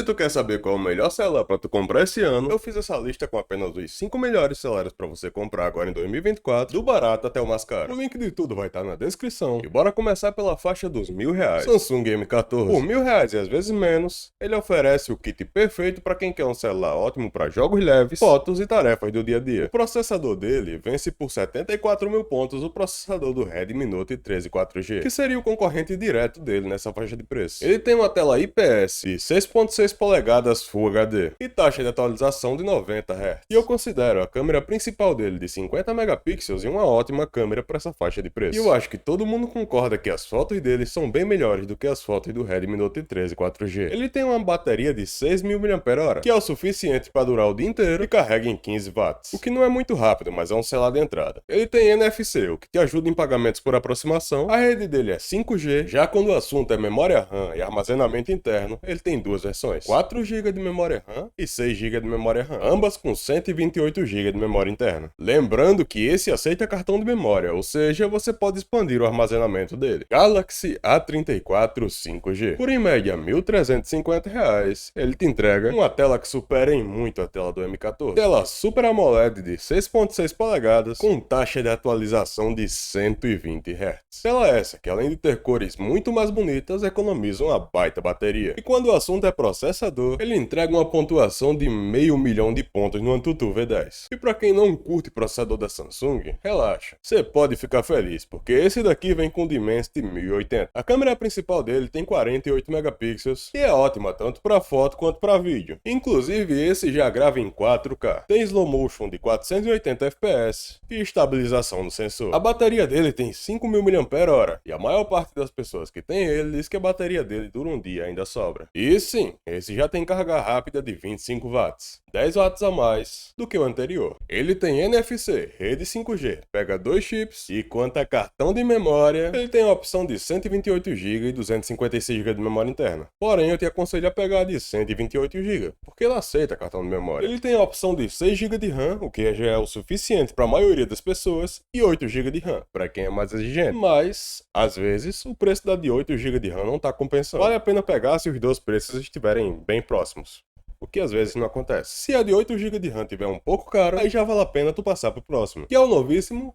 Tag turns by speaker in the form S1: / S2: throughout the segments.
S1: Se tu quer saber qual é o melhor celular pra tu comprar esse ano, eu fiz essa lista com apenas os 5 melhores celulares pra você comprar agora em 2024, do barato até o mais caro. O link de tudo vai estar na descrição. E bora começar pela faixa dos R$ 1.000. Samsung M14. Por R$ 1.000 e às vezes menos, ele oferece o kit perfeito pra quem quer um celular ótimo pra jogos leves, fotos e tarefas do dia a dia. O processador dele vence por 74 mil pontos o processador do Redmi Note 13 4G, que seria o concorrente direto dele nessa faixa de preço. Ele tem uma tela IPS de 6.6 polegadas Full HD e taxa de atualização de 90 Hz. E eu considero a câmera principal dele de 50 megapixels e uma ótima câmera para essa faixa de preço. E eu acho que todo mundo concorda que as fotos dele são bem melhores do que as fotos do Redmi Note 13 4G. Ele tem uma bateria de 6.000 mAh, que é o suficiente para durar o dia inteiro e carrega em 15 watts, o que não é muito rápido, mas é um celular de entrada. Ele tem NFC, o que te ajuda em pagamentos por aproximação. A rede dele é 5G, já quando o assunto é memória RAM e armazenamento interno, ele tem duas versões, 4 GB de memória RAM e 6 GB de memória RAM, ambas com 128 GB de memória interna. Lembrando que esse aceita cartão de memória, ou seja, você pode expandir o armazenamento dele. Galaxy A34 5G. Por em média R$ 1.350, ele te entrega uma tela que supera em muito a tela do M14. Tela Super AMOLED de 6.6 polegadas com taxa de atualização de 120 Hz. Tela essa que, além de ter cores muito mais bonitas, economiza uma baita bateria. E quando o assunto é processador, ele entrega uma pontuação de 500.000 de pontos no AnTuTu V10. E para quem não curte processador da Samsung, relaxa, você pode ficar feliz, porque esse daqui vem com Dimensity 1080. A câmera principal dele tem 48 megapixels e é ótima tanto para foto quanto para vídeo. Inclusive esse já grava em 4K. Tem slow motion de 480 fps e estabilização no sensor. A bateria dele tem 5.000 mAh e a maior parte das pessoas que tem ele diz que a bateria dele dura um dia e ainda sobra. E sim, esse já tem carga rápida de 25 watts, 10 watts a mais do que o anterior. Ele tem NFC, rede 5G, pega 2 chips e quanto a cartão de memória, ele tem a opção de 128 GB e 256 GB de memória interna. Porém, eu te aconselho a pegar de 128 GB, porque ele aceita cartão de memória. Ele tem a opção de 6 GB de RAM, o que já é o suficiente para a maioria das pessoas, e 8 GB de RAM, para quem é mais exigente. Mas, às vezes, o preço da de 8 GB de RAM não está compensando. Vale a pena pegar se os dois preços estiverem bem próximos, o que às vezes não acontece. Se a de 8 GB de RAM tiver um pouco caro, aí já vale a pena tu passar pro próximo, que é o novíssimo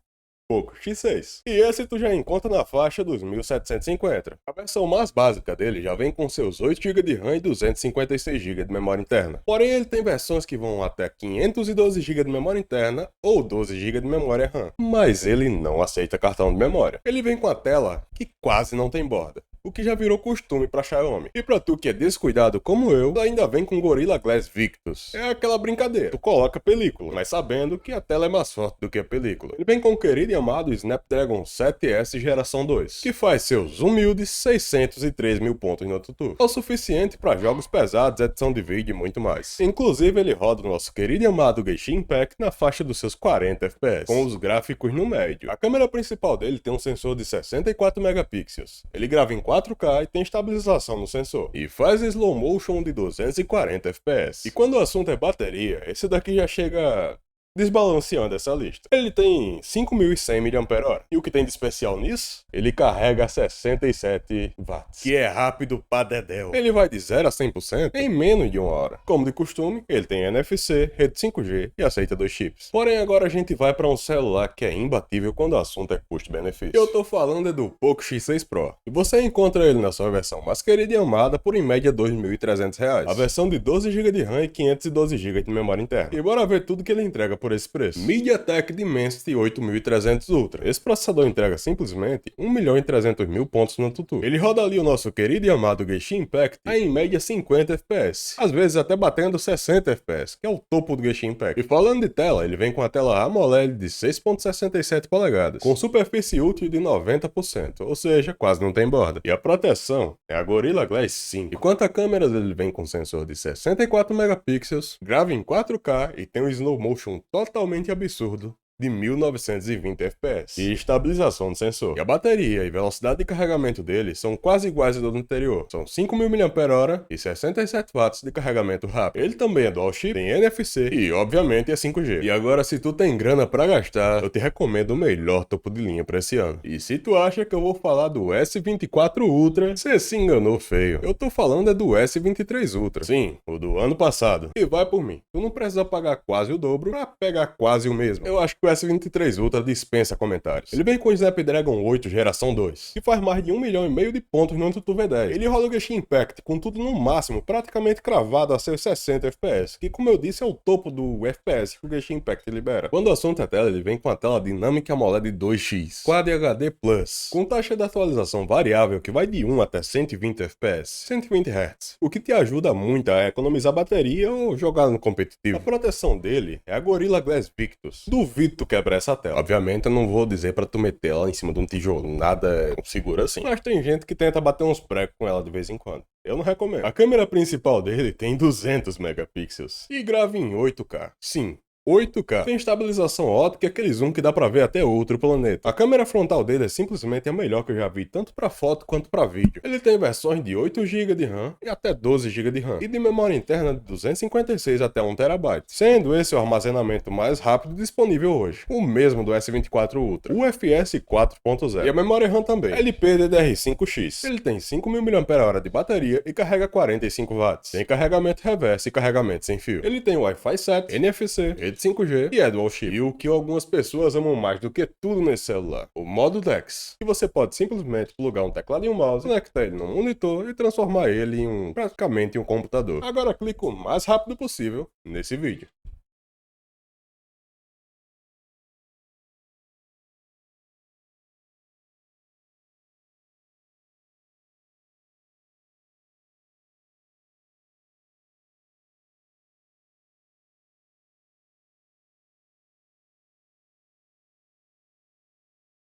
S1: Poco X6. E esse tu já encontra na faixa dos 1.750. A versão mais básica dele já vem com seus 8 GB de RAM e 256 GB de memória interna. Porém, ele tem versões que vão até 512 GB de memória interna ou 12 GB de memória RAM. Mas ele não aceita cartão de memória. Ele vem com a tela que quase não tem borda, o que já virou costume pra Xiaomi. E pra tu que é descuidado como eu, ainda vem com Gorilla Glass Victus. É aquela brincadeira, tu coloca película, mas sabendo que a tela é mais forte do que a película. Ele vem com o querido e amado Snapdragon 7S geração 2, que faz seus humildes 603 mil pontos no AnTuTu. É o suficiente pra jogos pesados, edição de vídeo e muito mais. Inclusive ele roda o nosso querido e amado Genshin Impact na faixa dos seus 40 FPS, com os gráficos no médio. A câmera principal dele tem um sensor de 64 megapixels. Ele grava em 4K e tem estabilização no sensor, e faz slow motion de 240 fps. E quando o assunto é bateria, esse daqui já chega desbalanceando essa lista. Ele tem 5.100 mAh. E o que tem de especial nisso? Ele carrega 67 watts, que é rápido pra dedéu. Ele vai de 0 a 100% em menos de 1 hora. Como de costume, ele tem NFC, rede 5G e aceita 2 chips. Porém, agora a gente vai para um celular que é imbatível quando o assunto é custo-benefício. Eu tô falando do Poco X6 Pro. E você encontra ele na sua versão mais querida e amada por em média R$ 2.300. A versão de 12 GB de RAM e 512 GB de memória interna. E bora ver tudo que ele entrega por esse preço. MediaTek Dimensity 8300 Ultra. Esse processador entrega simplesmente 1.300.000 pontos no AnTuTu. Ele roda ali o nosso querido e amado Genshin Impact a em média 50 FPS, às vezes até batendo 60 FPS, que é o topo do Genshin Impact. E falando de tela, ele vem com a tela AMOLED de 6.67 polegadas, com superfície útil de 90%, ou seja, quase não tem borda. E a proteção é a Gorilla Glass 5. Enquanto a câmera ele vem com sensor de 64 megapixels, grava em 4K e tem um slow motion totalmente absurdo de 1920 FPS e estabilização do sensor. E a bateria e velocidade de carregamento dele são quase iguais ao do anterior. São 5.000 mAh e 67 watts de carregamento rápido. Ele também é dual chip, tem NFC e obviamente é 5G. E agora, se tu tem grana pra gastar, eu te recomendo o melhor topo de linha pra esse ano. E se tu acha que eu vou falar do S24 Ultra, você se enganou feio. Eu tô falando é do S23 Ultra. Sim, o do ano passado. E vai por mim. Tu não precisa pagar quase o dobro pra pegar quase o mesmo. Eu acho que o S23 Ultra dispensa comentários. Ele vem com o Snapdragon 8 geração 2, que faz mais de 1,5 milhão de pontos no AnTuTu V10. Ele roda o Genshin Impact com tudo no máximo, praticamente cravado a seus 60 FPS, que como eu disse é o topo do FPS que o Genshin Impact libera. Quando o assunto é tela, ele vem com a tela dinâmica AMOLED 2X, Quad HD Plus, com taxa de atualização variável que vai de 1 até 120 FPS, 120 Hz, o que te ajuda muito a economizar bateria ou jogar no competitivo. A proteção dele é a Gorilla Glass Victus. Duvido tu quebrar essa tela. Obviamente eu não vou dizer pra tu meter ela em cima de um tijolo, nada seguro assim. Mas tem gente que tenta bater uns pregos com ela de vez em quando. Eu não recomendo. A câmera principal dele tem 200 megapixels e grava em 8K. Sim, 8K. Tem estabilização ótica e aquele zoom que dá pra ver até outro planeta. A câmera frontal dele é simplesmente a melhor que eu já vi, tanto pra foto quanto pra vídeo. Ele tem versões de 8 GB de RAM e até 12 GB de RAM, e de memória interna de 256 até 1 TB, sendo esse o armazenamento mais rápido disponível hoje, o mesmo do S24 Ultra, o UFS 4.0, e a memória RAM também, LPDDR5X. Ele tem 5.000 mAh de bateria e carrega 45 watts. Tem carregamento reverso e carregamento sem fio. Ele tem Wi-Fi 7, NFC, rede 5G e é dual chip. E o que algumas pessoas amam mais do que tudo nesse celular, o modo DeX, que você pode simplesmente plugar um teclado e um mouse, conectar ele no monitor e transformar ele praticamente em um computador. Agora clica o mais rápido possível nesse vídeo.